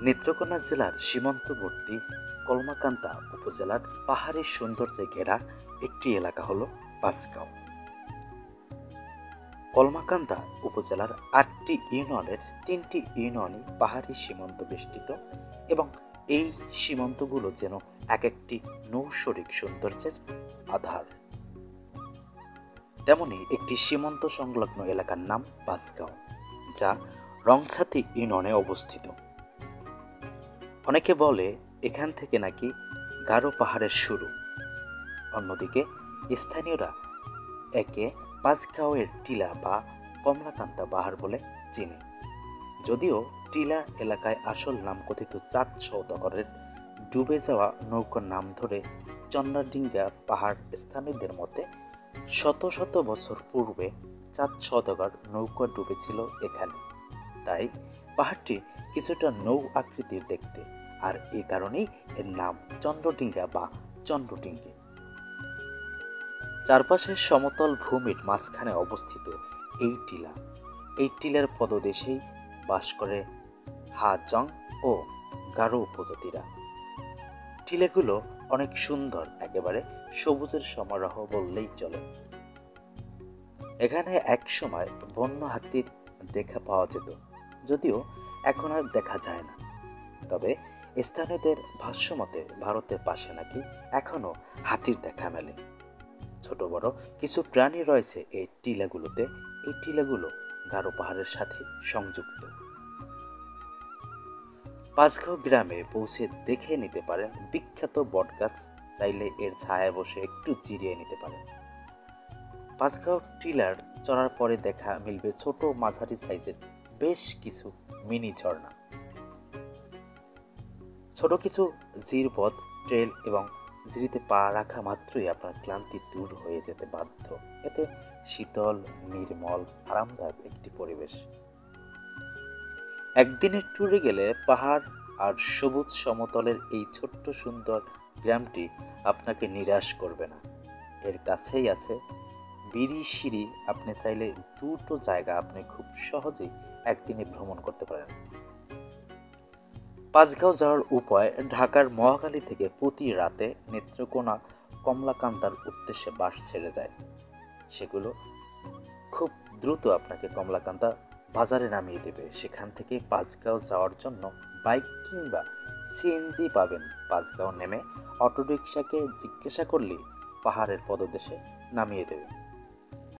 নেত্রকোনা জেলার সীমান্তবর্তী কলমাকান্দা উপজেলার পাহাড়ি সৌন্দর্যে ঘেরা একটি এলাকা হল পাঁচগাঁও। কলমাকান্দা উপজেলার ৮টি ইউনিয়নের ৩টি ইউনিয়নই পাহাড়ি সীমান্ত বেষ্টিত এবং এই সীমান্তগুলো যেন এক একটি নৈসর্গিক সৌন্দর্যের আধার। তেমনি একটি সীমান্ত সংলগ্ন এলাকার নাম পাঁচগাঁও, যা রংছাতি ইউনিয়নে অবস্থিত। অনেকে বলে এখান থেকে নাকি গারো পাহাড়ের শুরু। অন্যদিকে স্থানীয়রা একে পাঁচগাঁওয়ের টিলা বা কমলাকান্দা পাহাড় বলে চিনে। যদিও টিলা এলাকায় আসল নাম কথিত চাঁদ সওদাগরের ডুবে যাওয়া নৌকার নাম ধরে চন্দ্রাডিঙ্গা পাহাড় স্থানীয়দের মতে শত শত বছর পূর্বে চাঁদ সওদাগর নৌকা ডুবেছিল এখানে। তাই পাহাড়টি কিছুটা নৌ আকৃতির দেখতে, আর এই কারণেই এর নাম চন্দ্রডিঙ্গা বা চন্দ্রডিঙ্গি। চারপাশের সমতল ভূমির মাঝখানে অবস্থিত এই টিলা। এই টিলার পদদেশেই বাস করে হাজং ও গারো উপজাতিরা। টিলাগুলো অনেক সুন্দর, একেবারে সবুজের সমারোহ বললেই চলে। এখানে একসময় বন্য হাতির দেখা পাওয়া যেত, যদিও এখন আর দেখা যায় না। তবে স্থানীয়দের ভাষ্যমতে ভারতের পাশে নাকি এখনো হাতির দেখা মেলে। ছোট বড় কিছু প্রাণী রয়েছে এই টিলাগুলোতে। এই টিলাগুলো গারো পাহাড়ের সাথে সংযুক্ত। পাঁচগাঁও গ্রামে পৌঁছে দেখে নিতে পারেন বিখ্যাত বটগাছ, চাইলে এর ছায়ায় বসে একটু জিরিয়ে নিতে পারেন। পাঁচগাঁও টিলার চড়ার পরে দেখা মিলবে ছোট মাঝারি সাইজের বেশ কিছু মিনি ঝর্ণা, ছোট কিছু জিরপথ, ট্রেল এবং জিরিতে পা রাখা মাত্রই আপনার ক্লান্তি দূর হয়ে যেতে বাধ্য। এতে শীতল, নির্মল, আরামদায়ক একটি পরিবেশ। একদিনের ট্যুরে গেলে পাহাড় আর সবুজ সমতলের এই ছোট্ট সুন্দর গ্রামটি আপনাকে নিরাশ করবে না। এর কাছেই আছে বিরিশিরি। আপনি চাইলে দুটো জায়গা আপনি খুব সহজেই একদিনে ভ্রমণ করতে পারেন। পাঁচগাঁও যাওয়ার উপায়: ঢাকার মহাখালী থেকে প্রতি রাতে নেত্রকোনা কমলাকান্দার উদ্দেশ্যে বাস ছেড়ে যায়। সেগুলো খুব দ্রুত আপনাকে কমলাকান্দা বাজারে নামিয়ে দেবে। সেখান থেকে পাঁচগাঁও যাওয়ার জন্য বাইক কিংবা সিএনজি পাবেন। পাঁচগাঁও নেমে অটোরিকশাকে জিজ্ঞাসা করলেই পাহাড়ের পদদেশে নামিয়ে দেবে।